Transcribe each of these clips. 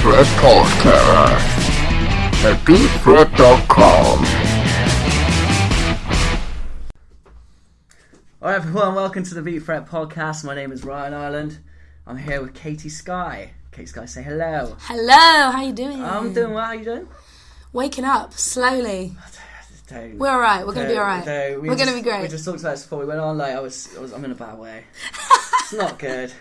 BeatFret podcast at BeatFret.com. Alright everyone, welcome to the BeatFret podcast. My name is Ryan Ireland. I'm here with Katie Sky. Katie Sky, say hello. Hello, how you doing? I'm doing well, how you doing? Waking up, slowly. Don't, We're alright, we're going to be alright. We're going to be great. We just talked about this before we went on, like, I'm in a bad way. It's not good.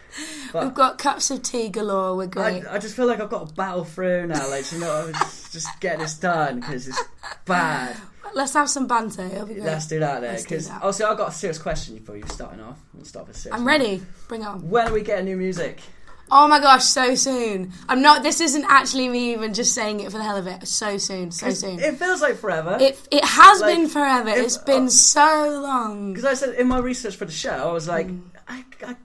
But we've got cups of tea galore, we're great. I just feel like I've got to battle through now, like, you know, I was just get this done, because it's bad. Let's have some banter, it'll be great. Let's do that then, because obviously I've got a serious question for you starting off. We'll start with a serious I'm ready, bring it on. When are we getting new music? Oh my gosh, so soon. This isn't actually me even just saying it for the hell of it. So soon, so soon. It feels like forever. It has been forever. It's been so long. Because I said in my research for the show, I was like,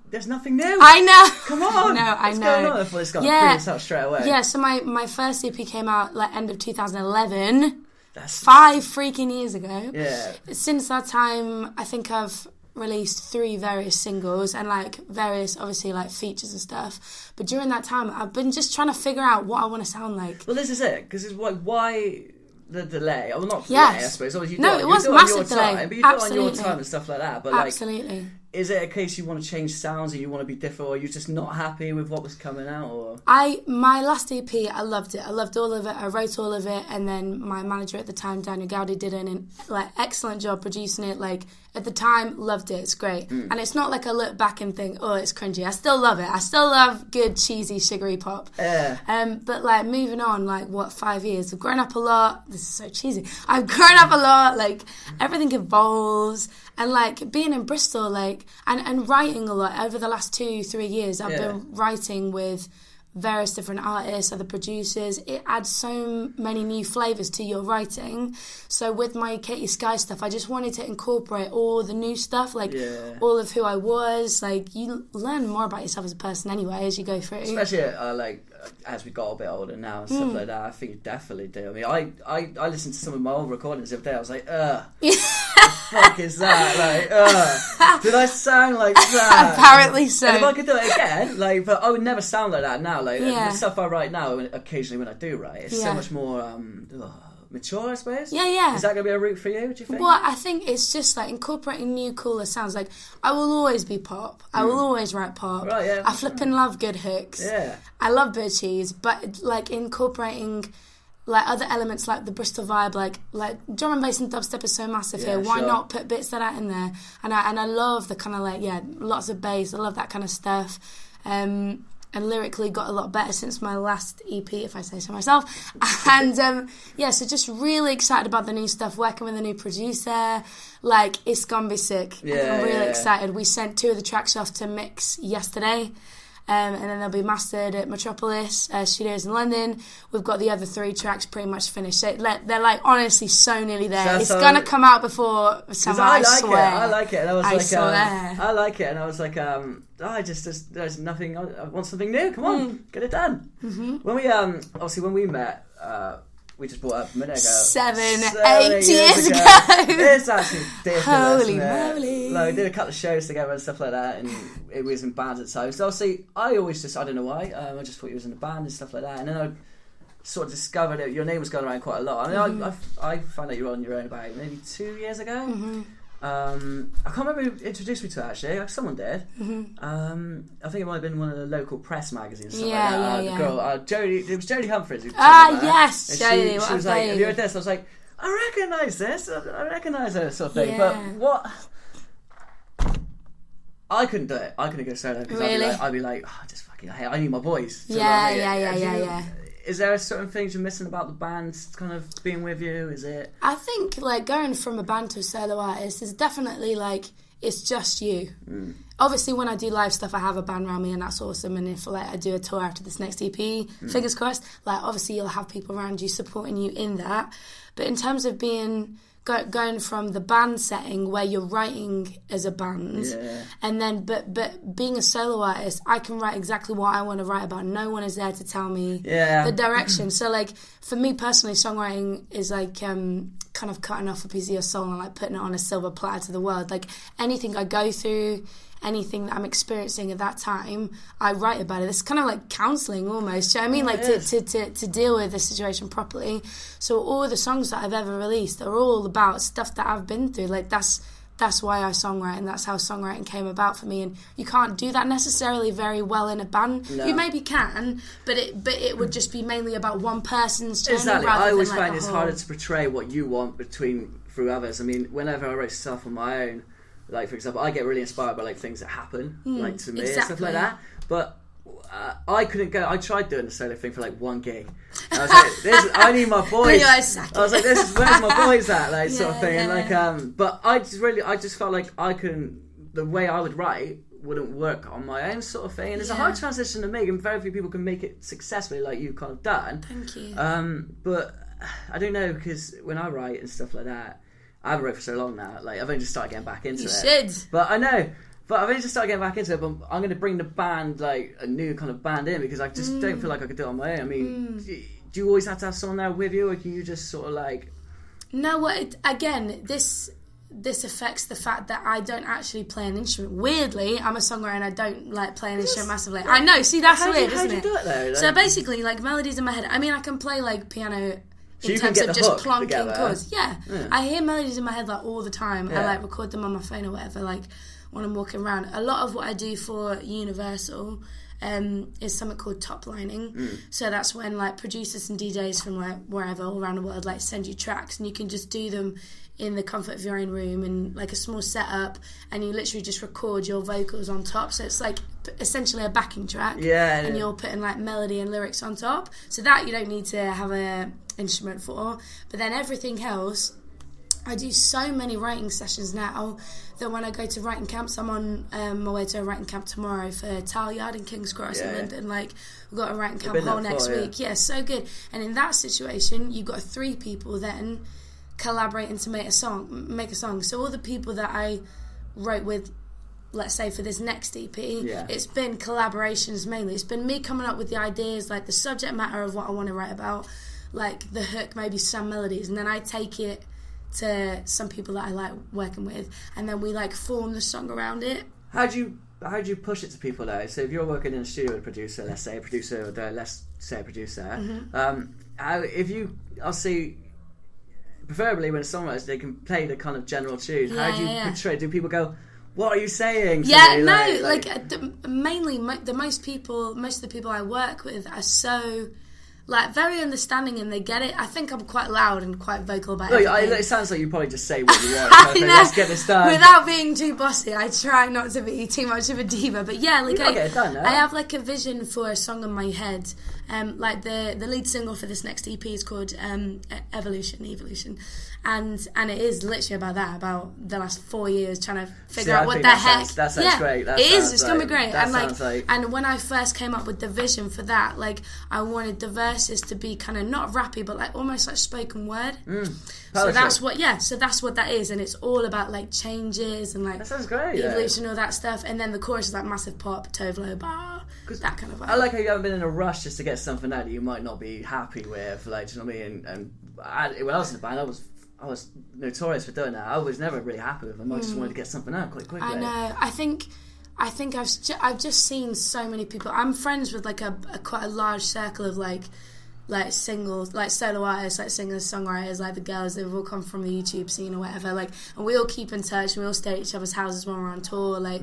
there's nothing new. I know. Come on. I know. What's going on? I thought it's got brilliant out straight away. Yeah, so my first EP came out like end of 2011. That's 5 freaking years ago. Yeah. Since that time, I think I've released 3 various singles and like various obviously like features and stuff, but during that time I've been just trying to figure out what I want to sound like. Well, this is it, because it's like, why the delay? Well, not delay, I suppose. Obviously, it was massive delay. But you do it on your time and stuff like that. But absolutely. Like, is it a case you want to change sounds and you want to be different, or you're just not happy with what was coming out? Or my last EP, I loved it. I loved all of it. I wrote all of it, and then my manager at the time, Daniel Gowdy, did an excellent job producing it. Like at the time, loved it. It's great, and it's not like I look back and think, oh, it's cringy. I still love it. I still love good cheesy sugary pop. Yeah. But like moving on, like 5 years, I've grown up a lot. This is so cheesy. I've grown up a lot. Like everything evolves. And like being in Bristol, like and writing a lot over the last 2-3 years, I've been writing with various different artists, other producers. It adds so many new flavours to your writing. So with my Katie Sky stuff, I just wanted to incorporate all the new stuff, like all of who I was. Like you learn more about yourself as a person anyway as you go through. Especially like as we got a bit older now and stuff like that. I think you definitely do. I mean, I listened to some of my old recordings the other day. I was like, the fuck is that? Like, did I sound like that? Apparently so. And if I could do it again, like, but I would never sound like that now. Like the stuff I write now, occasionally when I do write, it's so much more mature, I suppose. Yeah. Is that going to be a route for you, do you think? Well, I think it's just like incorporating new, cooler sounds. Like, I will always be pop. I will always write pop. Right, yeah. I flipping love good hooks. Yeah. I love bird cheese, but like incorporating like other elements like the Bristol vibe, like drum and bass and dubstep is so massive here. Why not put bits of that in there? And I love the kind of like, lots of bass. I love that kind of stuff. And lyrically got a lot better since my last EP, if I say so myself. And so just really excited about the new stuff, working with a new producer. Like, it's gonna be sick. Yeah, I'm really excited. We sent 2 of the tracks off to mix yesterday. And then they'll be mastered at Metropolis Studios in London. We've got the other 3 tracks pretty much finished. So they're like honestly so nearly there. It's gonna come out before summer. I swear. I like it. And I swear. I like it, and I was like, there's nothing. I want something new. Come on, get it done. Mm-hmm. When we obviously when we met, we just brought up a minute ago. 7-8 years ago. It's actually ridiculous. Holy moly. Like, we did a couple of shows together and stuff like that, and it was in bands at times. So obviously, I always just, I don't know why, I just thought you was in a band and stuff like that. And then I sort of discovered that your name was going around quite a lot. I mean, I found out you were on your own about maybe 2 years ago. Mm-hmm. I can't remember who introduced me to it, actually. Someone did. Mm-hmm. I think it might have been one of the local press magazines. The girl, Jodie. It was Jodie Humphries. Yes, Jodie. She was like, "Have you heard this?" I was like, "I recognise this. I recognise her," sort of thing. But what? I couldn't do it. I couldn't go solo because I'd be like, just fucking. I need my voice. Yeah. Is there certain things you're missing about the band kind of being with you? Is it? I think like going from a band to a solo artist is definitely like it's just you. Obviously when I do live stuff I have a band around me and that's awesome, and if like I do a tour after this next EP, fingers crossed, like obviously you'll have people around you supporting you in that. But in terms of being going from the band setting where you're writing as a band, and then but being a solo artist, I can write exactly what I want to write about. No one is there to tell me the direction. So like for me personally, songwriting is like kind of cutting off a piece of your soul and like putting it on a silver platter to the world. Like anything I go through, anything that I'm experiencing at that time, I write about it. It's kind of like counselling almost. Do you know what I mean? Like to deal with the situation properly. So all the songs that I've ever released are all about stuff that I've been through. Like that's why I songwrite, and that's how songwriting came about for me. And you can't do that necessarily very well in a band. No. You maybe can, but it would just be mainly about one person's journey. Exactly. Rather I always than, like, find it's harder to portray what you want through others. I mean, whenever I write stuff on my own, like for example, I get really inspired by like things that happen, like to me and stuff like that. But I couldn't go. I tried doing the solo thing for like one gig. I was like, I need my boys. I was like, where's my boys at? Like sort of thing. And but I just felt like I couldn't. The way I would write wouldn't work on my own sort of thing. And it's a hard transition to make, and very few people can make it successfully, like you've kind of done. Thank you. But I don't know, because when I write and stuff like that, I haven't wrote for so long now. Like I've only just started getting back into it. You should. But I know. But I've only just started getting back into it, but I'm going to bring the band, like, a new kind of band in, because I just don't feel like I could do it on my own. I mean, do you always have to have someone there with you, or can you just sort of, like... No, again, this affects the fact that I don't actually play an instrument. Weirdly, I'm a songwriter and I don't, like, play an instrument massively. I know, see, that's weird, isn't it? How do you do it, though? Like, so basically, like, melodies in my head, I mean, I can play, like, piano... So in terms of just plonking chords. Yeah. I hear melodies in my head, like, all the time. I, like, record them on my phone or whatever, like... when I'm walking around. A lot of what I do for Universal is something called top lining. So that's when like producers and DJs from like wherever all around the world like send you tracks, and you can just do them in the comfort of your own room in like a small setup, and you literally just record your vocals on top. So it's like essentially a backing track, and you're putting like melody and lyrics on top. So that you don't need to have an instrument for. But then everything else, I do so many writing sessions now that when I go to writing camps, I'm on my way to a writing camp tomorrow for Talyard in King's Cross in London. Like, we've got a writing camp whole next week. Yeah, so good. And in that situation, you've got 3 people then collaborating to make a song. So all the people that I wrote with, let's say for this next EP, it's been collaborations mainly. It's been me coming up with the ideas, like the subject matter of what I want to write about, like the hook, maybe some melodies, and then I take it to some people that I like working with, and then we like form the song around it. How do you push it to people though? So if you're working in a studio with a producer, let's say a producer, I'll see, preferably when it's songwriters, they can play the kind of general tune. How do you portray? Do people go, "What are you saying?" Mainly most of the people I work with are so like very understanding, and they get it. I think I'm quite loud and quite vocal about everything. It sounds like you probably just say what you want. Let's get this done. Without being too bossy, I try not to be too much of a diva. But yeah, like get it done, I have like a vision for a song in my head. Like the lead single for this next EP is called Evolution, and it is literally about the last 4 years trying to figure out what the heck. That sounds great. It's gonna be great. And when I first came up with the vision for that, like I wanted the verses to be kind of not rappy, but like almost like spoken word. So that's what that is, and it's all about like changes and like that sounds great. Evolution, all that stuff, and then the chorus is like massive pop, Tovlo, bar, that kind of vibe. I like how you haven't been in a rush just to get something out that you might not be happy with, like, do you know what I mean? And when I was in the band, I was notorious for doing that. I was never really happy with them. I just wanted to get something out quite quickly. I know. I think I've just seen so many people. I'm friends with like a quite a large circle of like singles, like solo artists, like singers, songwriters, like the girls. They've all come from the YouTube scene or whatever. Like, and we all keep in touch. We all stay at each other's houses when we're on tour. Like,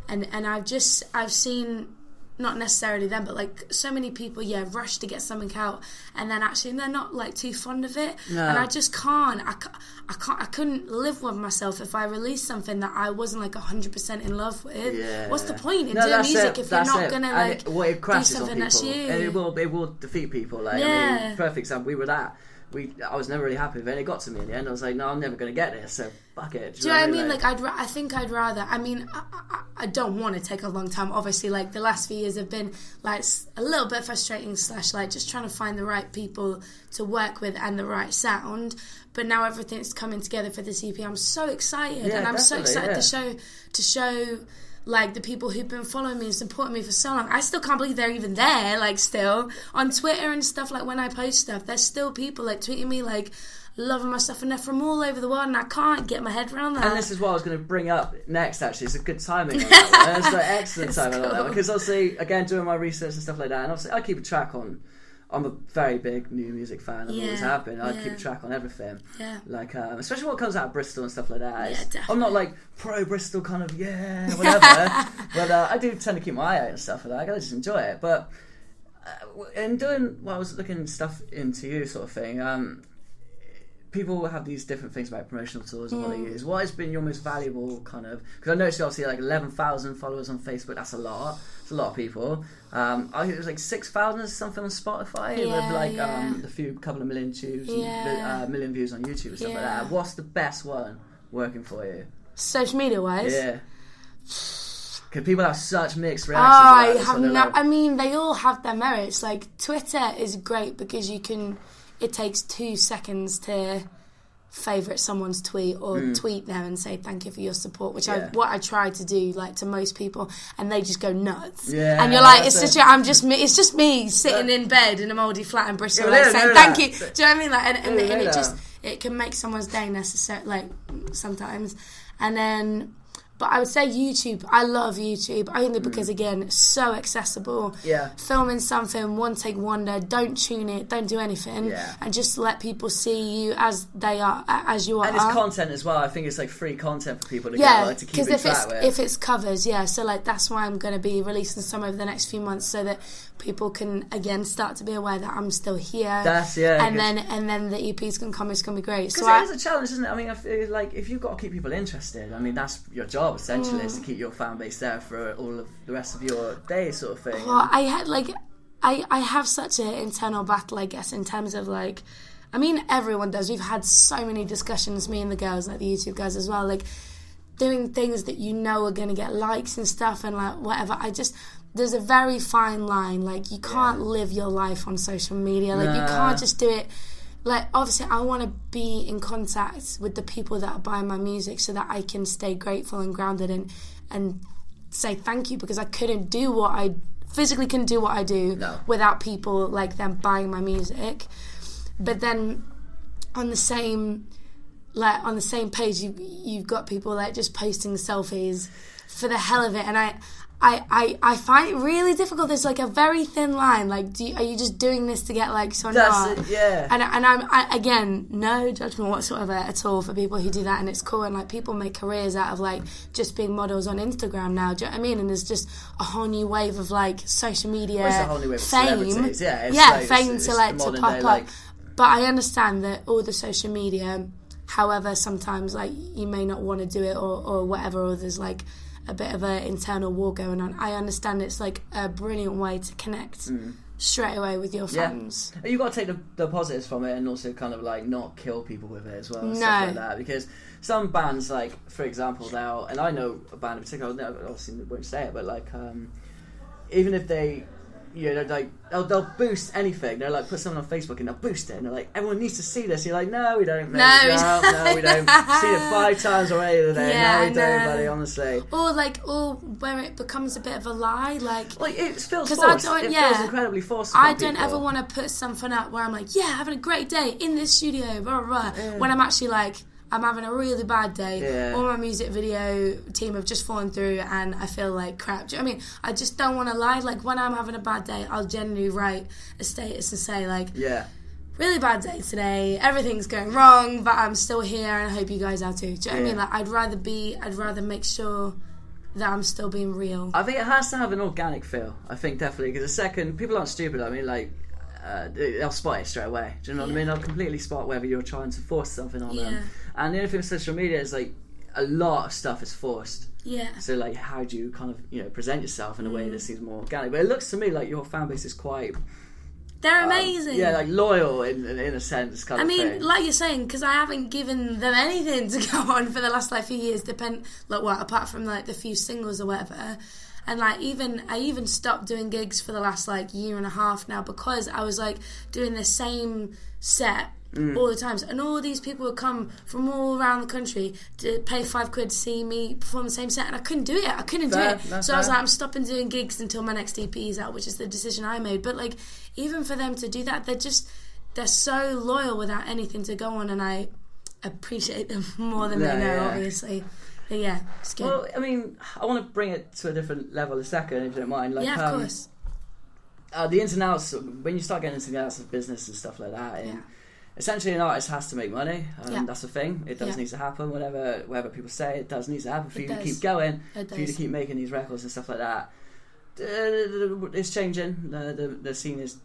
and I've seen. Not necessarily them, but like so many people, rush to get something out, and then actually they're not like too fond of it. No. And I just can't. I couldn't live with myself if I released something that I wasn't like 100% in love with. Yeah. What's the point in doing music if you're not gonna like do something that's you? And it will defeat people. Like, I mean, perfect example. We were that. I was never really happy with it, and it got to me in the end. I was like, no, I'm never going to get this, so fuck it. Do you know what I mean? Like, I think I'd rather... I mean, I don't want to take a long time. Obviously, like, the last few years have been, like, a little bit frustrating / like, just trying to find the right people to work with and the right sound. But now everything's coming together for this EP. I'm so excited, and I'm so excited to show like the people who've been following me and supporting me for so long. I still can't believe they're even there, like still on Twitter and stuff. Like when I post stuff, there's still people like tweeting me like, loving my stuff, and they're from all over the world, and I can't get my head around that. And this is what I was going to bring up next, actually. It's a good timing on that one. It's like excellent timing on that one. Because obviously, again, doing my research and stuff like that, and obviously I keep a track on... I'm a very big new music fan. I always have been. I keep track on everything. Yeah. Like, especially what comes out of Bristol and stuff like that. Yeah, definitely. I'm not like pro Bristol kind of whatever. But I do tend to keep my eye out and stuff like that. I gotta just enjoy it. But in doing I was looking stuff into you sort of thing. People have these different things about promotional tools and what they use. What has been your most valuable kind of... Because I noticed you obviously like 11,000 followers on Facebook. That's a lot. It's a lot of people. I think it was like 6,000 or something on Spotify. With like a couple of million views, million views on YouTube and stuff like that. What's the best one working for you? Social media wise? Yeah. Because people have such mixed reactions. I mean, they all have their merits. Like, Twitter is great because you can... It takes 2 seconds to favourite someone's tweet or tweet them and say thank you for your support, which I try to do like to most people, and they just go nuts. Yeah, and you're like, it's just me sitting in bed in a mouldy flat in Bristol, saying thank you. Do you know what I mean? Like, and it can make someone's day necessary, like sometimes, and then. But I would say YouTube. I love YouTube only because, again, it's so accessible. Yeah. Filming something, one take wonder, don't tune it, don't do anything, and just let people see you as they are, as you are. And it's content as well. I think it's like free content for people to get, like, to keep in track with. If it's covers, so like that's why I'm going to be releasing some over the next few months so that people can again start to be aware that I'm still here. And then the EPs can come. It's going to be great. So it is a challenge, isn't it? I mean, I feel like if you've got to keep people interested, I mean that's your job. Essentially, is to keep your fan base there for all of the rest of your day, sort of thing. Well, I have such an internal battle, I guess, in terms of like, I mean, everyone does. We've had so many discussions, me and the girls, like the YouTube guys as well, like doing things that you know are going to get likes and stuff, and like whatever. There's a very fine line. Like, you can't live your life on social media. Like, you can't just do it. Like, obviously, I want to be in contact with the people that are buying my music so that I can stay grateful and grounded and say thank you, because I couldn't do what I physically couldn't do what I do without people like them buying my music. But then on the same page, you've got people like just posting selfies for the hell of it, and I find it really difficult. There's like a very thin line. Like, are you just doing this to get likes or not? And I'm again, no judgment whatsoever at all for people who do that, and it's cool. And like, people make careers out of like just being models on Instagram now. Do you know what I mean? And there's just a whole new wave of like social media fame. Fame to pop up. But I understand that all the social media, however, sometimes like you may not want to do it or whatever, or there's like a bit of an internal war going on. I understand it's like a brilliant way to connect straight away with your fans. You've got to take the positives from it and also kind of like not kill people with it as well and stuff like that, because some bands, like for example now, and I know a band in particular, I obviously won't say it, but like even if they, you know, like they'll boost anything. They're like, put something on Facebook and they'll boost it, and they're like, everyone needs to see this. You're like, no, we don't. No, we don't. See it 5 times already today. No, we don't, buddy. Honestly. Or where it becomes a bit of a lie, like it feels forced. It feels incredibly forced. I don't ever want to put something up where I'm like, having a great day in this studio, blah blah blah. When I'm actually like, I'm having a really bad day. All my music video team have just fallen through and I feel like crap. Do you know what I mean? I just don't want to lie. Like, when I'm having a bad day, I'll generally write a status and say like, really bad day today, everything's going wrong, but I'm still here and I hope you guys are too. Do you know what I mean? Like, I'd rather make sure that I'm still being real. I think it has to have an organic feel. I think definitely, because people aren't stupid. I mean, like, they'll spot it straight away. Do you know what I mean? They'll completely spot whether you're trying to force something on them. And the only thing with social media is like a lot of stuff is forced. So like, how do you kind of, you know, present yourself in a way that seems more organic? But it looks to me like your fan base is quite. They're amazing. Like loyal in a sense. Kind of thing. Like you're saying, because I haven't given them anything to go on for the last like few years. Apart from like the few singles or whatever. And like, I even stopped doing gigs for the last like year and a half now, because I was like doing the same set all the times, and all these people would come from all around the country to pay £5 to see me perform the same set, and I couldn't do it. I was like, I'm stopping doing gigs until my next EP is out, which is the decision I made. But like, even for them to do that, they're so loyal without anything to go on, and I appreciate them more than they know, obviously. But yeah, it's good. Well, I mean, I want to bring it to a different level a second, if you don't mind. Like, yeah, of course. The ins and outs, when you start getting into the outs of business and stuff like that, and essentially an artist has to make money, and that's a thing. It does need to happen. Whatever people say, it does need to happen for you to keep going, for you to keep making these records and stuff like that. It's changing. The scene is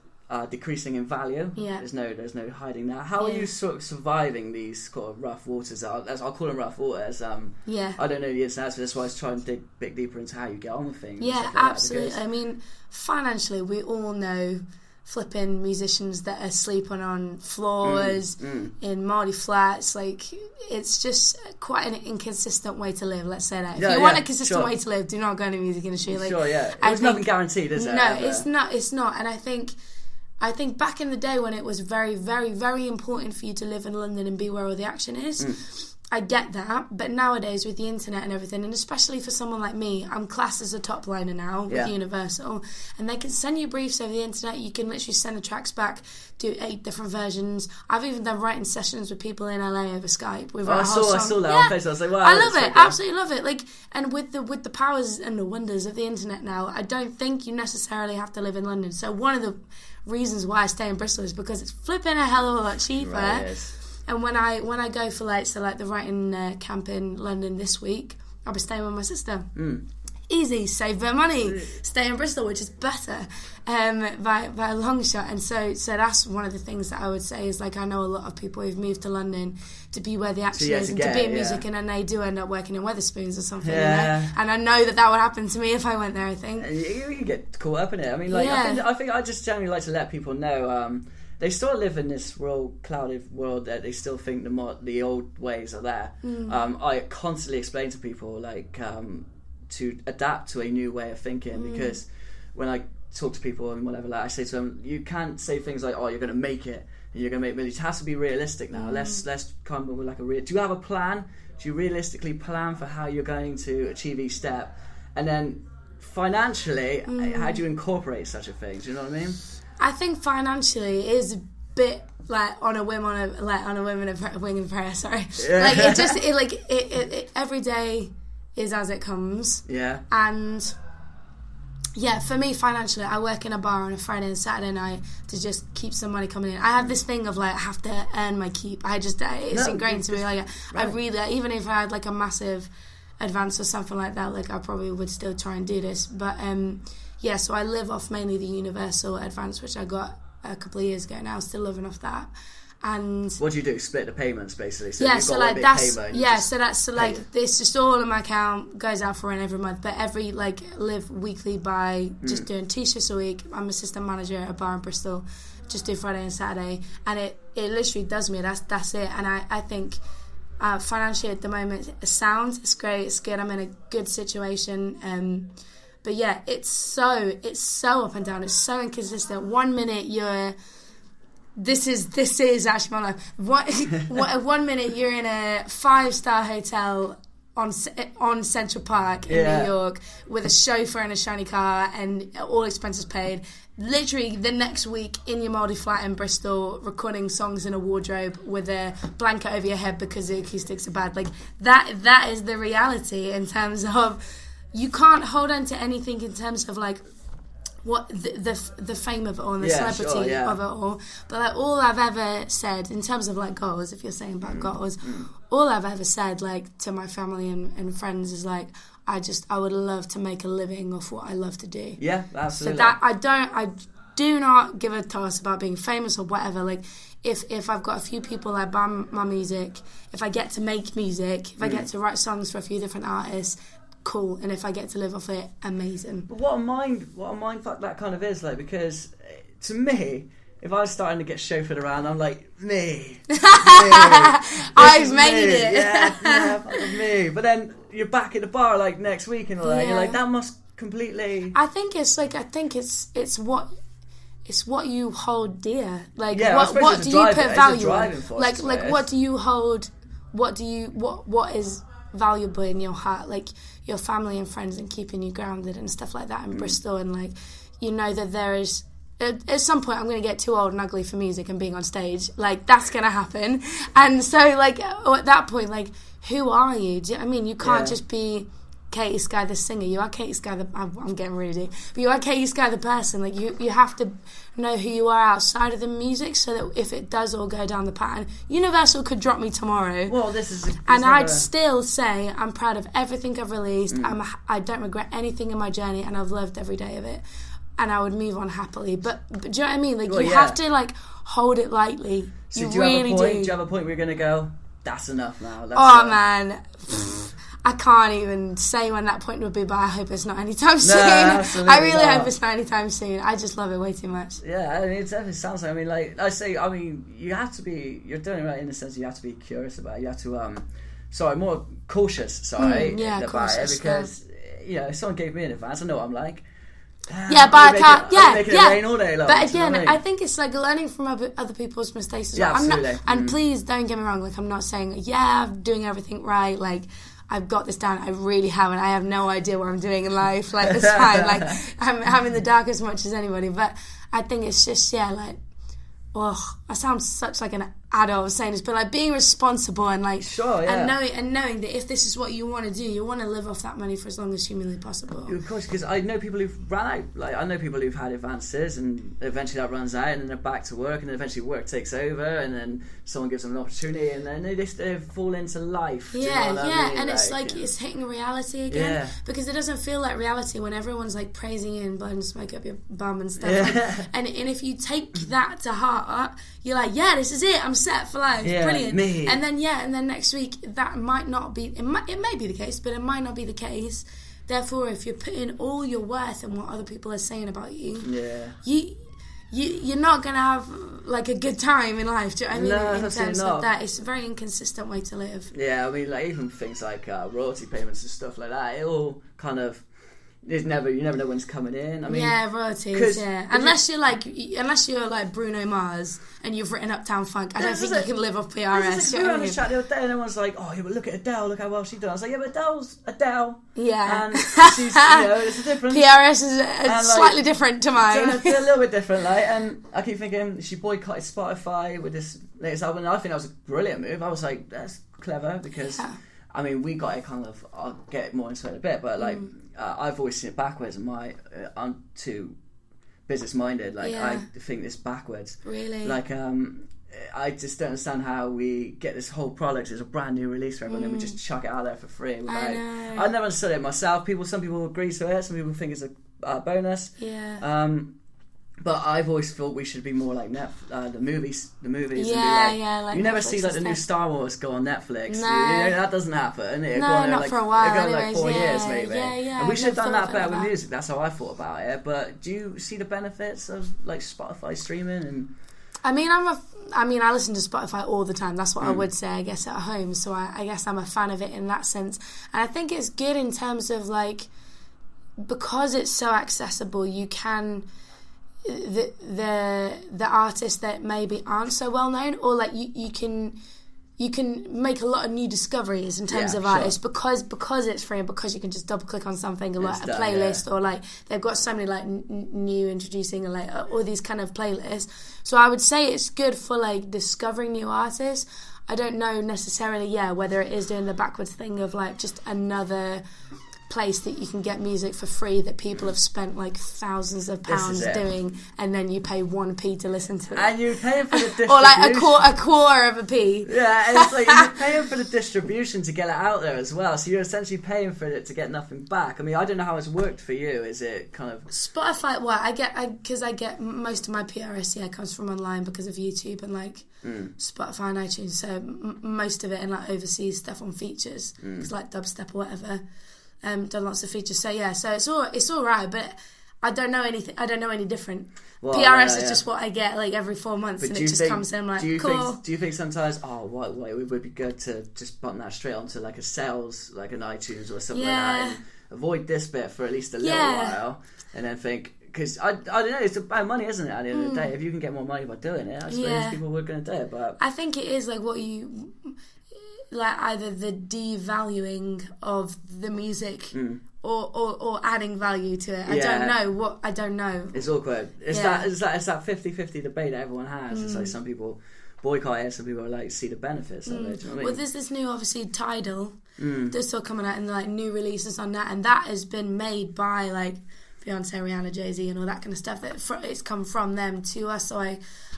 decreasing in value. Yeah. There's no hiding that. How are you sort of surviving these sort of rough waters? I'll call them rough waters. I don't know the ins and outs, but that's why I was trying to dig a bit deeper into how you get on with things. Yeah, like absolutely. I mean, financially, we all know flipping musicians that are sleeping on floors in Mardy flats. Like, it's just quite an inconsistent way to live, let's say that. If you want a consistent way to live, do not go into the music industry. Like, there's nothing guaranteed, is there? No, it's not. And I think back in the day when it was very, very, very important for you to live in London and be where all the action is, I get that. But nowadays, with the internet and everything, and especially for someone like me, I'm classed as a top liner now with Universal, and they can send you briefs over the internet. You can literally send the tracks back, do 8 different versions. I've even done writing sessions with people in LA over Skype. I saw that on Facebook. I was like, wow, I love it. Absolutely love it. Like, and with the powers and the wonders of the internet now, I don't think you necessarily have to live in London. So one of the reasons why I stay in Bristol is because it's flipping a hell of a lot cheaper. Right, and when I go for like the writing camp in London this week, I'll be staying with my sister. Easy, save a bit of money, stay in Bristol, which is better by a long shot. And so that's one of the things that I would say is, like, I know a lot of people who've moved to London to be where the action is and to be in music, and then they do end up working in Wetherspoons or something. You know? And I know that would happen to me if I went there, I think. You get caught up in it. I mean, like, I think I just generally like to let people know they still live in this real clouded world that they still think the old ways are there. I constantly explain to people, like, to adapt to a new way of thinking, because when I talk to people and whatever, like, I say to them, you can't say things like, oh, you're going to make it and you're going to make millions. It has to be realistic now. Let's come up with like do you have a plan? Do you realistically plan for how you're going to achieve each step? And then financially, how do you incorporate such a thing? Do you know what I mean? I think financially it is a bit like on a whim, on a whim and a wing and prayer. Sorry, like it every day is as it comes. Yeah. And yeah, for me financially, I work in a bar on a Friday and Saturday night to just keep some money coming in. I have this thing of like, I have to earn my keep. It's ingrained to me. Like, I really, even if I had like a massive advance or something like that, like, I probably would still try and do this. But yeah, so I live off mainly the Universal advance, which I got a couple of years ago now. Still living off that. And what do you do? Split the payments, basically. So yeah, so like that's it's just all in my account, goes out for rent every month. But every live weekly by just doing t-shirts a week. I'm assistant manager at a bar in Bristol. Just do Friday and Saturday, and it literally does me. That's it. And I think financially at the moment, it's great. It's good. I'm in a good situation. But yeah, it's so up and down. It's so inconsistent. 1 minute you're. This is actually my life. One minute you're in a 5-star hotel on Central Park in New York with a chauffeur and a shiny car and all expenses paid. Literally the next week in your Mardy flat in Bristol, recording songs in a wardrobe with a blanket over your head because the acoustics are bad. Like that is the reality in terms of you can't hold on to anything in terms of like what the fame of it all and the celebrity of it all. But like all I've ever said in terms of like goals, if you're saying about goals, all I've ever said like to my family and friends is like I would love to make a living off what I love to do. Yeah, absolutely. So that I do not give a toss about being famous or whatever. Like if I've got a few people that buy my music, if I get to make music, if I get to write songs for a few different artists, cool. And if I get to live off it, amazing. But what a mind fuck that kind of is, like, because to me, if I was starting to get chauffeured around, I'm like, me. I've made it. Yeah, me. But then you're back at the bar like next week and all that. You're like, that must completely. I think it's what you hold dear. Like, what do you put value on? Like, what do you hold? What is valuable in your heart? Like your family and friends and keeping you grounded and stuff like that in Bristol, and like you know that there is at some point I'm going to get too old and ugly for music and being on stage. Like, that's going to happen. And so, like, at that point, like, who are you? Do you know what I mean? You can't just be Katie Sky the singer. You are Katie Sky the... I'm getting really deep. But you are Katie Sky the person. Like, you have to know who you are outside of the music, so that if it does all go down the pattern, Universal could drop me tomorrow. Well, I'd still say I'm proud of everything I've released. I don't regret anything in my journey, and I've loved every day of it. And I would move on happily. But do you know what I mean? Like, you have to, like, hold it lightly. So you do you really have a point? do. Do you have a point where you're going to go, that's enough now? Man. I can't even say when that point would be, but I hope it's not anytime soon. Absolutely I really not. hope it's not anytime soon. I just love it way too much. Yeah, I mean, it definitely sounds like, I mean, like, you have to be, you're doing it right in the sense you have to be curious about it. You have to, more cautious, about cautious, it, because, if someone gave me an advance, I know what I'm like. Yeah, but I can't. Making it rain all day long, but again, you know what I think it's like learning from other people's mistakes as well. Absolutely. And please don't get me wrong. Like, I'm not saying I'm doing everything right. Like, I've got this down. I really haven't. I have no idea what I'm doing in life. Like, it's fine. Like, I'm in the dark as much as anybody. But I think it's just I sound such like an adult saying this, but like being responsible and like and knowing that if this is what you want to do, you want to live off that money for as long as humanly possible. Of course, because I know people who've run out. Like, I know people who've had advances, and eventually that runs out, and then they're back to work, and then eventually work takes over, and then someone gives them an opportunity, and then they fall into life. And it's like it's hitting reality again, because it doesn't feel like reality when everyone's like praising you and blowing smoke up your bum and stuff. Like, and if you take that to heart, you're like, this is it. I'm set for life. Brilliant. Me. And then next week that might not be. It may be the case, but it might not be the case. Therefore, if you're putting all your worth in what other people are saying about you, you're not gonna have like a good time in life. Do you know what I mean? In terms of that, it's a very inconsistent way to live. Yeah, I mean, like, even things like royalty payments and stuff like that, it all kind of. You never know when it's coming in. I mean, royalties. Yeah, unless you're like Bruno Mars and you've written Uptown Funk, I don't think you can live off PRS. We were on the chat the other day, and everyone's like, "Oh, yeah, but look at Adele. Look how well she done." I was like, "Yeah, but Adele's Adele." Yeah, and she's, it's a different. PRS is slightly different to mine. It's a little bit different, like. And I keep thinking she boycotted Spotify with this latest album, and I think that was a brilliant move. I was like, "That's clever," because I mean, we got it kind of. I'll get more into it in a bit, but like. I've always seen it backwards, and I'm too business minded. Like, I think this backwards. Really? Like, I just don't understand how we get this whole product as a brand new release for everyone, and we just chuck it out there for free. I know. I never understood it myself. Some people agree to it. Some people think it's a bonus. Yeah. But I've always thought we should be more like the movies. Yeah, like you never Netflix see like the new Star Wars go on Netflix. No. that doesn't happen. It'll go on not for a while. It'll go like 4 years maybe. Yeah. And we should have done that better with music. That's how I thought about it. But do you see the benefits of like Spotify streaming and? I mean, I listen to Spotify all the time. That's what I would say, I guess, at home. So I guess I'm a fan of it in that sense. And I think it's good in terms of like, because it's so accessible, you can. The artists that maybe aren't so well known, or like you can make a lot of new discoveries in terms of artists because it's free, and because you can just double click on something like a playlist, or like they've got so many like new introducing, or like all these kind of playlists. So I would say it's good for like discovering new artists. I don't know necessarily whether it is doing the backwards thing of like just another place that you can get music for free that people have spent like thousands of pounds doing, and then you pay 1p to listen to it, and you're paying for the distribution, or like a quarter of a p. Yeah, it's like you're paying for the distribution to get it out there as well. So you're essentially paying for it to get nothing back. I mean, I don't know how it's worked for you. Is it kind of Spotify? Well, I get most of my PRS comes from online because of YouTube and like Spotify and iTunes. So most of it, and like overseas stuff on features, it's like dubstep or whatever. Done lots of features, so it's all right, but I don't know anything. I don't know any different. Well, PRS is just what I get like every 4 months, and it just comes in. I'm like, cool. Do you think sometimes, it would be good to just button that straight onto like a sales, like an iTunes or something like that, and avoid this bit for at least a little while, and then think. Because I don't know, it's about money, isn't it? At the end of the day, if you can get more money by doing it, I suppose people were going to do it. But I think it is like what you. Like either the devaluing of the music or adding value to it. I don't know. It's awkward. It's that 50-50 debate that everyone has. It's like some people boycott it, some people are like see the benefits of it. Do you know what I mean? Well, there's this new, obviously, Tidal. They're still coming out and like new releases on that, and that has been made by like Beyonce, Rihanna, Jay-Z, and all that kind of stuff. It's come from them to us. So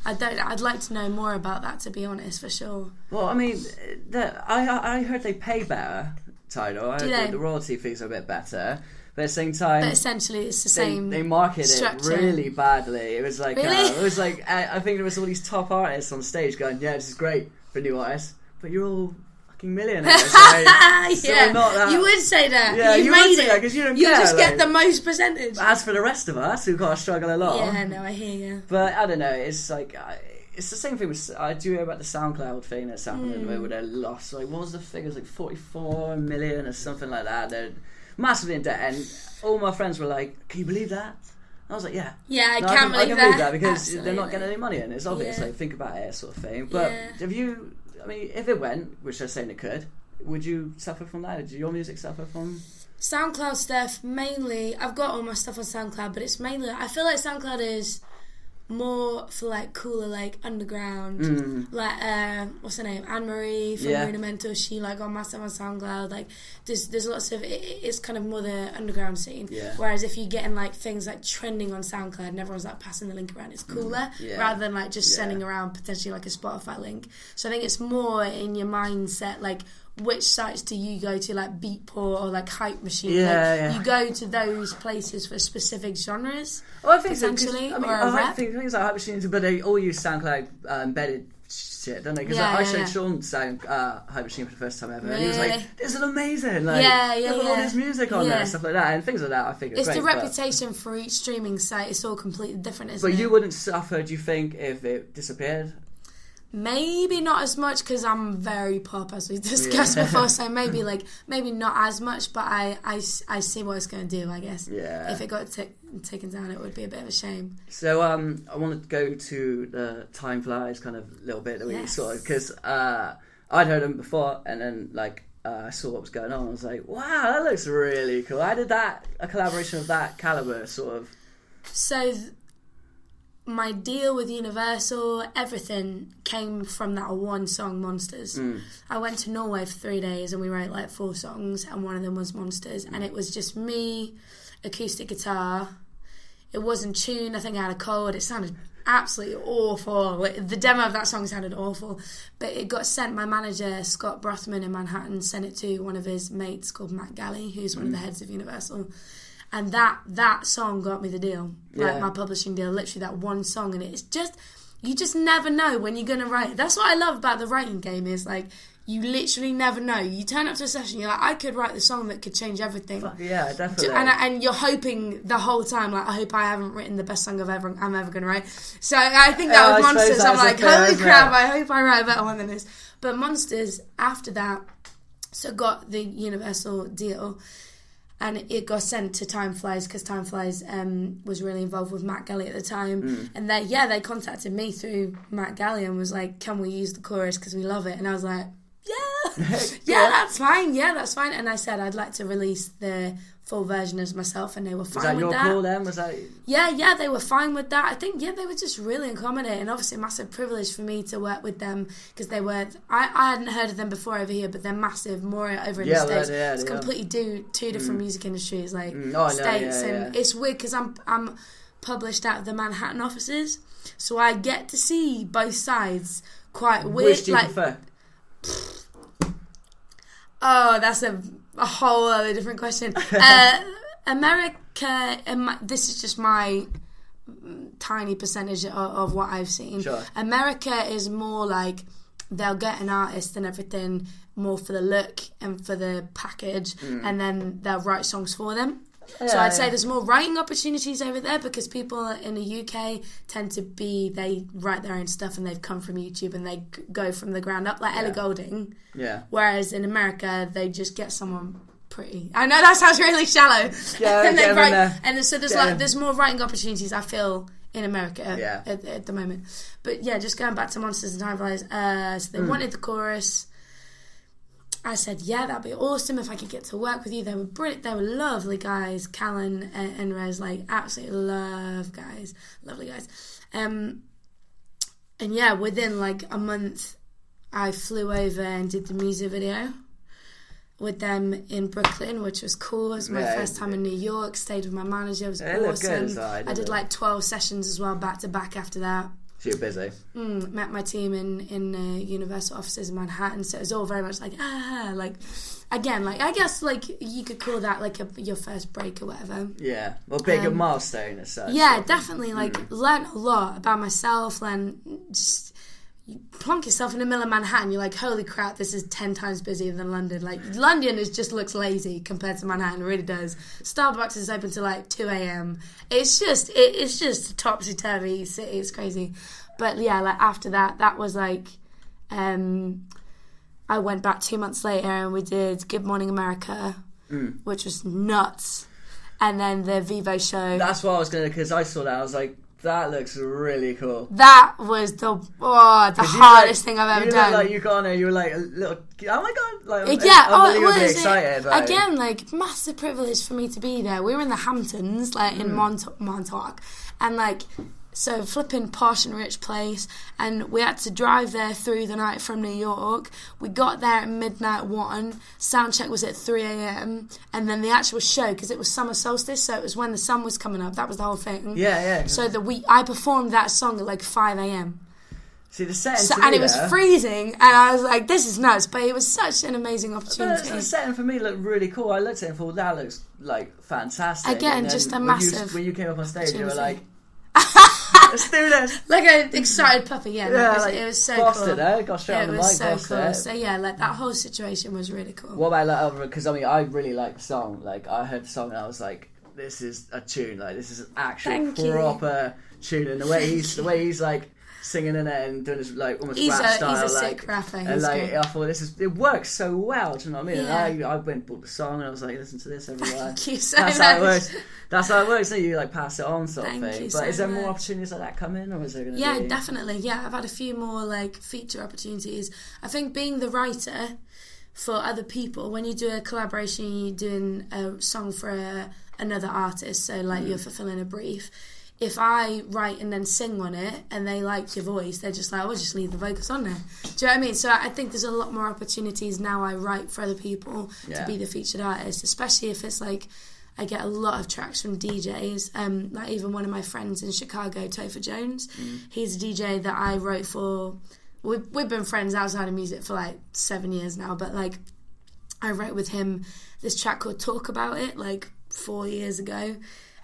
I'd like to know more about that, to be honest, for sure. Well, I mean, I heard they pay better, Tidal. I heard the royalty fees are a bit better. But at the same time, but essentially it's the same. They market structure. it really badly. It was like really? I think there was all these top artists on stage going, "Yeah, this is great for new artists," but you're all fucking millionaires. So not that. You would say that. Yeah, you would say that because you don't care. You just get the most percentage. As for the rest of us who got to struggle a lot, yeah, no, I hear you. But I don't know. It's like it's the same thing with. I do hear about the SoundCloud thing that's happening where they lost. Like, what was the figures? Like 44 million or something like that. They're massively in debt, and all my friends were like, "Can you believe that?" And I was like, "Yeah, I can can't believe that because Absolutely. they're not getting any money in. It's obvious. Like, think about it, sort of thing." But have you? I mean, if it went, which they're saying it could, would you suffer from that? Did your music suffer from? SoundCloud stuff mainly. I've got all my stuff on SoundCloud, but it's mainly. I feel like SoundCloud is more for like cooler, like underground, like what's her name, Anne Marie from Rudimental. She like got my stuff on SoundCloud. Like there's lots of it's kind of more the underground scene. Whereas if you're getting like things like trending on SoundCloud and everyone's like passing the link around, it's cooler rather than like just sending around potentially like a Spotify link. So I think it's more in your mindset, like which sites do you go to, like Beatport or like Hype Machine? You go to those places for specific genres. Well, I think potentially, so, I mean, or a rap. I think things like Hype Machine, but they all use SoundCloud embedded shit, don't they? Because I showed Sean Hype Machine for the first time ever, and he was like, "This is amazing!" Like, look at all this music on there, and stuff like that, and things like that. I think it's great, the reputation for each streaming site. It's all completely different, isn't it? But you wouldn't suffer, do you think, if it disappeared? Maybe not as much because I'm very pop, as we discussed before. So maybe not as much, but I see what it's going to do. I guess. Yeah. If it got taken down, it would be a bit of a shame. So I want to go to the Time Flies kind of little bit that we saw, because I'd heard them before, and then I saw what was going on. I was like, wow, that looks really cool. How did a collaboration of that caliber sort of? So. My deal with Universal, everything came from that one song, Monsters. I went to Norway for 3 days and we wrote like 4 songs, and one of them was Monsters, and it was just me, acoustic guitar. It wasn't tuned. I think I had a cold. It sounded absolutely awful. The demo of that song sounded awful, but it got sent. My manager, Scott Brothman in Manhattan, sent it to one of his mates called Matt Galley, who's one of the heads of Universal. And that song got me the deal, like my publishing deal, literally that one song. And it's just, you just never know when you're going to write. That's what I love about the writing game, is like, you literally never know. You turn up to a session, you're like, I could write the song that could change everything. Yeah, definitely. And you're hoping the whole time, like, I hope I haven't written the best song I'm ever going to write. So I think that was Monsters. I'm like, holy crap, I hope I write a better one than this. But Monsters, after that, so got the Universal deal. And it got sent to Time Flies because Time Flies was really involved with Matt Galley at the time. And they contacted me through Matt Galley and was like, can we use the chorus because we love it? And I was like, that's fine. Yeah, that's fine. And I said I'd like to release the full version as myself, and they were fine with that. Was that your call then? Was that? Yeah, they were fine with that. I think, they were just really accommodating. Obviously, a massive privilege for me to work with them because they were. I hadn't heard of them before over here, but they're massive. More over in the States. It's completely two different music industries, like States, and it's weird because I'm published out of the Manhattan offices, so I get to see both sides. Quite weird. Which do you prefer? Oh, that's a whole other different question. America, this is just my tiny percentage of what I've seen. Sure. America is more like they'll get an artist and everything more for the look and for the package, and then they'll write songs for them. So I'd say there's more writing opportunities over there because people in the UK tend to they write their own stuff and they've come from YouTube and they go from the ground up, like Ellie Goulding. Yeah. Whereas in America, they just get someone pretty. I know that sounds really shallow. Yeah, and they write, and so there's more writing opportunities, I feel, in America at the moment. But yeah, just going back to Monsters and Time Flies. So they wanted the chorus. I said, yeah, that'd be awesome if I could get to work with you. They were brilliant. They were lovely guys. Callan and Rez, like, absolutely lovely guys. And yeah, within like a month, I flew over and did the music video with them in Brooklyn, which was cool. It was my first time in New York. Stayed with my manager. It was awesome. I did like 12 sessions as well, back to back after that. So you're busy. Met my team in Universal offices in Manhattan, so it was all very much like again, like I guess like you could call that like your first break or whatever. Yeah, well, big milestone as such. Yeah, definitely. Like learn a lot about myself. Just you plonk yourself in the middle of Manhattan. You're like, holy crap, this is 10 times busier than London. Like London just looks lazy compared to Manhattan. It really does. Starbucks is open till like 2 a.m. It's just a topsy turvy city. It's crazy. But yeah, like after that was like, I went back 2 months later and we did Good Morning America, which was nuts. And then the Vivo show. That's what I was gonna, because I saw that. I was like, that looks really cool. That was the hardest thing I've ever done. Like you got on there, you were like a little, oh my god, like unbelievably excited. Like. Again, like massive privilege for me to be there. We were in the Hamptons, like in Montauk, and like so flipping posh and rich place, and we had to drive there through the night from New York. We got there at midnight 1. Sound check was at 3 a.m. and then the actual show, because it was summer solstice, so it was when the sun was coming up. That was the whole thing. Yeah. So I performed that song at like 5 a.m. See the setting, and it was freezing, and I was like, "This is nuts!" But it was such an amazing opportunity. The setting for me looked really cool. I looked at it and thought, "That looks like fantastic." Again, just a massive. When you came up on stage, you were like, "Let's do this!" Like an excited puppy. Yeah, it was so bossed cool. It, got straight on the mic. It was so cool. It. So yeah, like that whole situation was really cool. What about like other? Because I mean, I really like the song. Like I heard the song and I was like, "This is a tune. Like this is an actual proper tune." And the way he's like singing in it and doing this like almost rap style. He's a like, sick rapper. And like I thought it works so well. Do you know what I mean? Yeah. And I went and bought the song and I was like, listen to this everywhere. Thank you so That's much. how it works. That's how it works. So you like pass it on sort of Thank thing. you But so is there much. more opportunities like that coming, or is there going to be? Yeah, definitely. Yeah, I've had a few more like feature opportunities. I think being the writer for other people, when you do a collaboration, you're doing a song for another artist. So like you're fulfilling a brief. If I write and then sing on it and they like your voice, they're just like, we'll just leave the vocals on there. Do you know what I mean? So I think there's a lot more opportunities now I write for other people to be the featured artist, especially if it's like I get a lot of tracks from DJs. Like even one of my friends in Chicago, Topher Jones, he's a DJ that I wrote for. We've been friends outside of music for like 7 years now, but like I wrote with him this track called Talk About It like 4 years ago.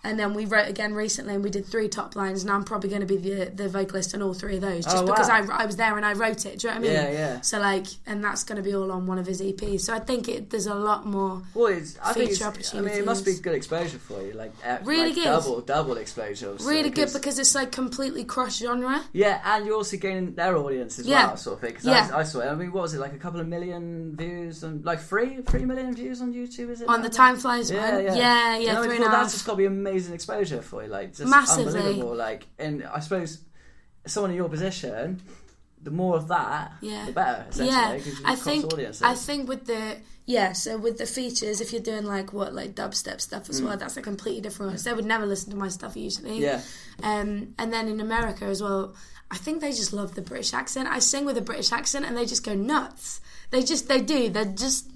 And then we wrote again recently and we did 3 top lines, and I'm probably going to be the vocalist on all 3 of those just because I was there and I wrote it. Do you know what I mean? Yeah. So like, and that's going to be all on one of his EPs. So I think there's a lot more feature opportunities. I mean, it must be good exposure for you, like really good, double exposure. Really good because it's like completely cross genre. Yeah, and you're also gaining their audience as well, sort of thing. Because I saw it. I mean, what was it, like a couple of million views and like 3 million views on YouTube? Is it on the Time Flies one? Yeah, you know, 3.5. That's just got to be amazing exposure for you, like just massively unbelievable. Like, and I suppose someone in your position, the more of that, the better. I think with the features, if you're doing like dubstep stuff as well, that's a completely different one. So they would never listen to my stuff usually. And then in America as well, I think they just love the British accent. I sing with a British accent and they just go nuts. They do. They're just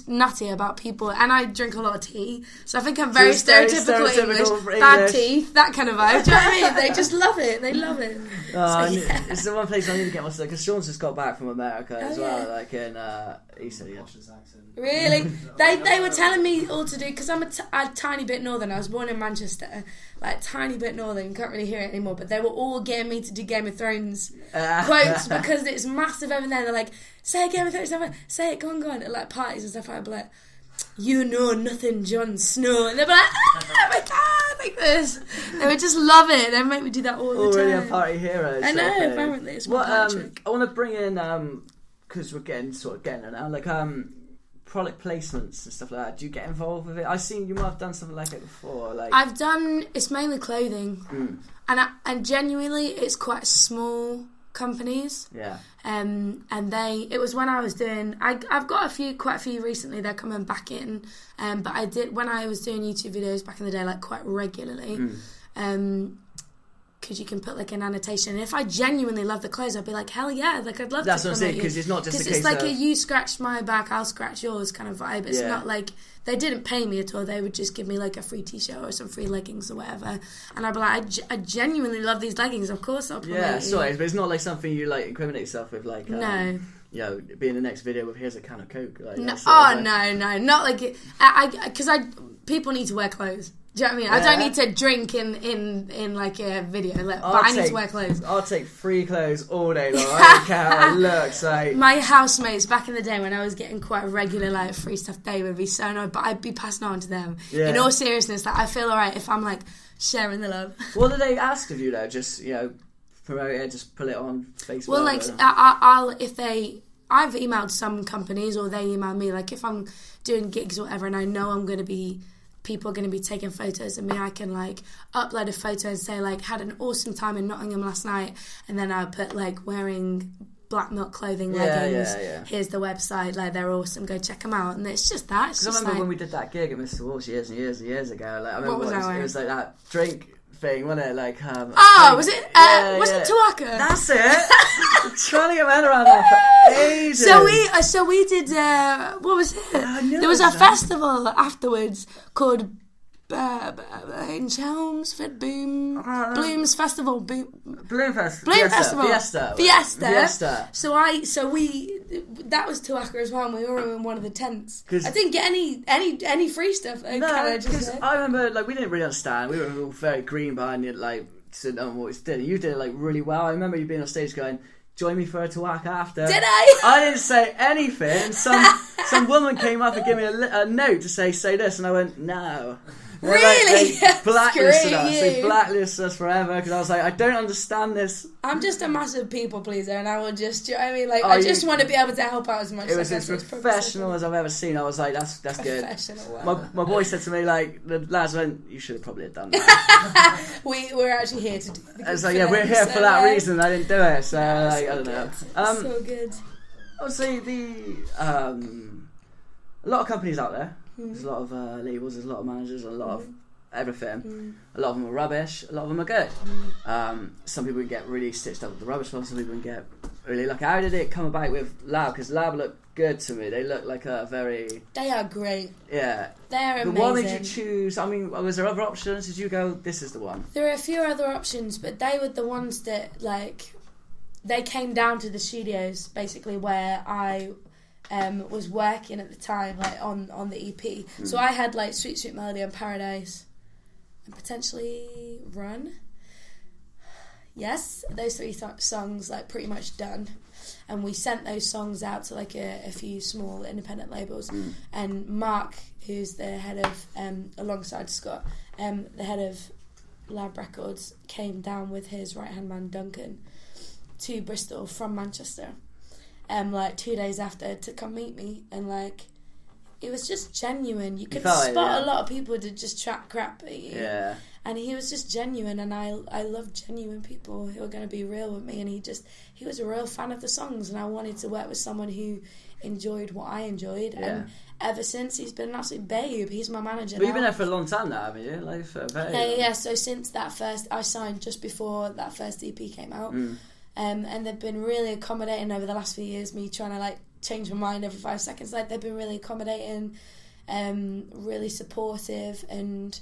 nutty about people. And I drink a lot of tea, so I think I'm very stereotypical English. Bad teeth, that kind of vibe. Do you know what I mean? They just love it. They love it. It's the one place I need to get myself, because Sean's just got back from America as well. Like in he said he had his accent. Really? They were telling me all to do, because I'm a tiny bit northern. I was born in Manchester, like tiny bit northern. You can't really hear it anymore. But they were all getting me to do Game of Thrones quotes because it's massive over there. They're like, say Game of Thrones stuff, say it, go on. At like parties and stuff, I'd be like, you know nothing, Jon Snow. And they'd be like, oh my god, like this. They would just love it. They make me do that all the time. Already a party hero. I know, apparently. It's my trick. I want to bring in, because we're getting there now, like product placements and stuff like that. Do you get involved with it? I've seen you might have done something like it before. Like I've done, it's mainly clothing. And genuinely, it's quite a small companies. Yeah. And it was when I was doing, I've got quite a few recently, they're coming back in, but I did, when I was doing YouTube videos back in the day, like quite regularly, because you can put like an annotation, and if I genuinely love the clothes, I'd be like, hell yeah, like I'd love That's to what I'm promote saying, you. because it's not just a case it's like of... a you scratch my back, I'll scratch yours kind of vibe. It's not like they didn't pay me at all. They would just give me like a free t-shirt or some free leggings or whatever, and I'd be like, I genuinely love these leggings, of course I'll promote you. Sorry, but it's not like something you like incriminate yourself with, like no. You know, be in the next video with here's a can of Coke. Like, No, no, not like because people need to wear clothes. Do you know what I mean? I don't need to drink in like a video, but I need to wear clothes. I'll take free clothes all day long. I don't care how it looks. Like my housemates back in the day when I was getting quite regular like free stuff, they would be so annoyed, but I'd be passing on to them. Yeah. In all seriousnse, like I feel alright if I'm like sharing the love. What do they ask of you though? Just promote it, just put it on Facebook. Well, like I've emailed some companies or they email me, like if I'm doing gigs or whatever and I know people are going to be taking photos of me, I can like upload a photo and say like had an awesome time in Nottingham last night, and then I put like wearing black milk clothing leggings. Here's the website, like they're awesome, go check them out. And it's just that. Because I remember when we did that gig at Mr. Walsh years and years and years ago. Like I remember it was like that drink thing, wasn't it? Like was it? Was it Tuaca? That's it. I'm trying to get my head around that for ages. So we did. What was it? There was a festival afterwards called in Chelmsford, Bloom's Festival, Bloom Festival, Fiesta. So that was Tuaca as well. And we were in one of the tents. I didn't get any free stuff. No, because I remember like we didn't really understand. We were all very green behind it, like to know what it did. You did it like really well. I remember you being on stage going, "Join me for a Tuaca after." Did I? I didn't say anything. Some woman came up and gave me a note to say this, and I went no. Really? They blacklisted us. They blacklisted us forever because I was like, I don't understand this. I'm just a massive people pleaser, and I will just, do you know what I mean? Like, I just want to be able to help out as much as I can. It was as professional as I've ever seen. I was like, that's good. Wow. My boy said to me, like, the lads went, you should have probably done that. We're actually here to do the I was like, we're here for that reason. I didn't do it, so like, I don't know. So good. Obviously, a lot of companies out there. There's a lot of labels, there's a lot of managers, a lot of everything. A lot of them are rubbish, a lot of them are good. Some people can get really stitched up with the rubbish ones, some people can get really lucky. How did it come about with Lab? Because Lab looked good to me. They look like a very... They are great. Yeah. They're amazing. But what made you choose? I mean, was there other options? Did you go, this is the one? There are a few other options, but they were the ones that, like... They came down to the studios, basically, where I... was working at the time, like on the EP. So I had like Sweet Sweet Melody and Paradise, and potentially Run. Yes, those three songs like pretty much done, and we sent those songs out to like a few small independent labels. And Mark, who's the head of alongside Scott, the head of Lab Records, came down with his right hand man Duncan to Bristol from Manchester. Like 2 days after to come meet me, and like it was just genuine. You could spot a lot of people to just chat crap at you. Yeah. And he was just genuine, and I love genuine people who are going to be real with me. And he was a real fan of the songs, and I wanted to work with someone who enjoyed what I enjoyed. Yeah. And ever since, he's been an absolute babe. He's my manager. But you've been there for a long time now, haven't you? Like for very long. Yeah. So since that first, I signed just before that first EP came out. And they've been really accommodating over the last few years, me trying to like change my mind every 5 seconds. Like they've been really accommodating, really supportive, and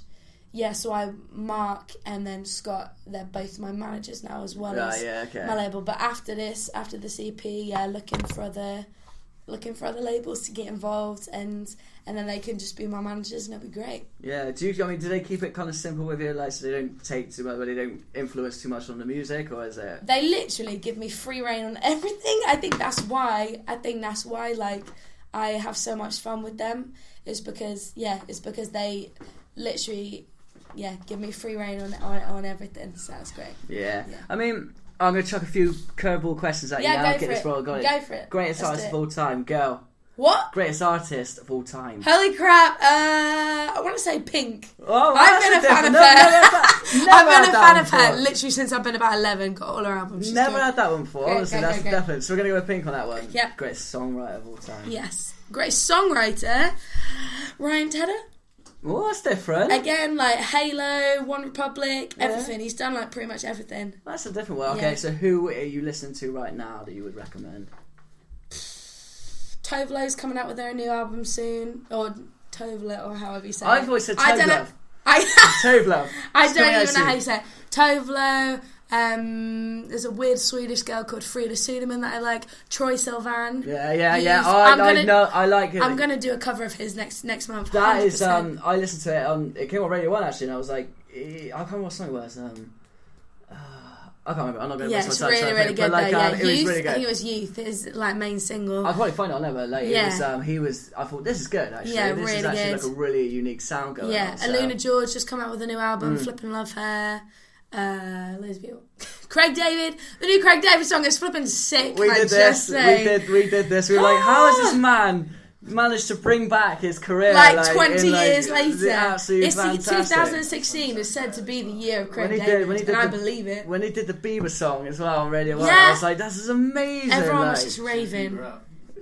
so Mark and then Scott, they're both my managers now as well as my label. But after this EP, looking for other labels to get involved, and then they can just be my managers, and it'll be great. Yeah. Do they keep it kind of simple with you, like so they don't take too much, but they don't influence too much on the music, or is it? They literally give me free reign on everything. I think that's why like I have so much fun with them. It's because they literally give me free reign on everything. So that's great. Yeah. I mean, I'm going to chuck a few curveball questions at you now. Go for it. Greatest artist of all time, girl. What? Greatest artist of all time. Holy crap! I want to say Pink. Oh, I've been a fan of her. I've been a fan of her literally since I've been about 11. Got all her albums. Never had that one before. Okay, Honestly, okay, that's okay. definite. So we're gonna go with Pink on that one. Yep. Greatest songwriter of all time. Yes. Greatest songwriter, Ryan Tedder. Oh, that's different. Again, like Halo, One Republic, everything. He's done like pretty much everything. That's a different one. Okay, Yeah. so who are you listening to right now that you would recommend? Tovlo's coming out with their new album soon, or Tovlo, or however you say it. I've always said I don't know. Tovlov. Tovlov. I It's coming don't out even know how soon. you say it. Tovlo. There's a weird Swedish girl called Frida Suderman that I like. Troy Sivan. Yeah. Oh, I know. I like it. I'm gonna do a cover of his next month. That is 100%. I listened to it on. It came on Radio 1 actually, and I was like, I can't remember what song it was. I can't remember. I'm not going to Yeah, waste it's my time. really, saying really it, good but, though. like, Yeah, it was Youth. really I think good. it was Youth. His like main single. I'll probably find it on there, but like, Yeah. he was. I thought this is good actually. Yeah, this really is actually good. like a really unique sound going Yeah, on. So. Aluna George just come out with a new album. Flippin' love her. Loads of people. Craig David. The new Craig David song is flipping sick. We man, did just this. saying. We did this. We were like, how has this man managed to bring back his career Like 20 in, like, years the later. absolute It's fantastic. 2016 is said to be the year of Craig When he David, did and I the- believe it. When he did the Bieber song as well on Radio 1, Yeah. I was like, this is amazing. Everyone like. was just raving.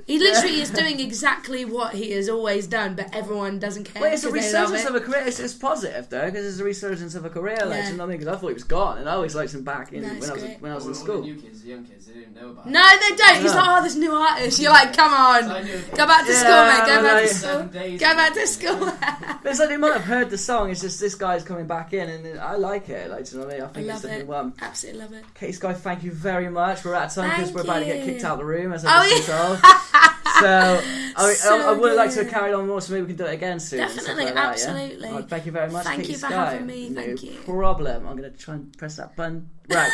He literally is doing exactly what he has always done, but everyone doesn't care. Well, it's a 'cause they love resurgence it. of a career. It's positive though, because it's a resurgence of a career. Like, Yeah. you know what I mean? Because I thought he was gone, and I always liked him back in No, it's great. when I was in All school. the new kids, the young kids, they didn't know about it. No, they don't. He's No. like, oh, this new artist. You're like, come on. So I knew it. Go back to Yeah, school, mate. Go I back know. to school. 7 days. Go back to school. But it's like they might have heard the song. It's just this guy's coming back in, and I like it. Like, do you know what I mean? I I think it's love the new it. one. Absolutely love it. Okay, Sky, thank you very much. We're out of time because Thank we're about to get you. kicked out of the room, as Oh, I've just yeah. been told. So, I would like to good. carry on more, so maybe we can do it again soon. and stuff Definitely, like that, yeah? absolutely. Right, thank you very much. Thank Katie you for Sky. having me, No thank you. problem. I'm going to try and press that button. Right.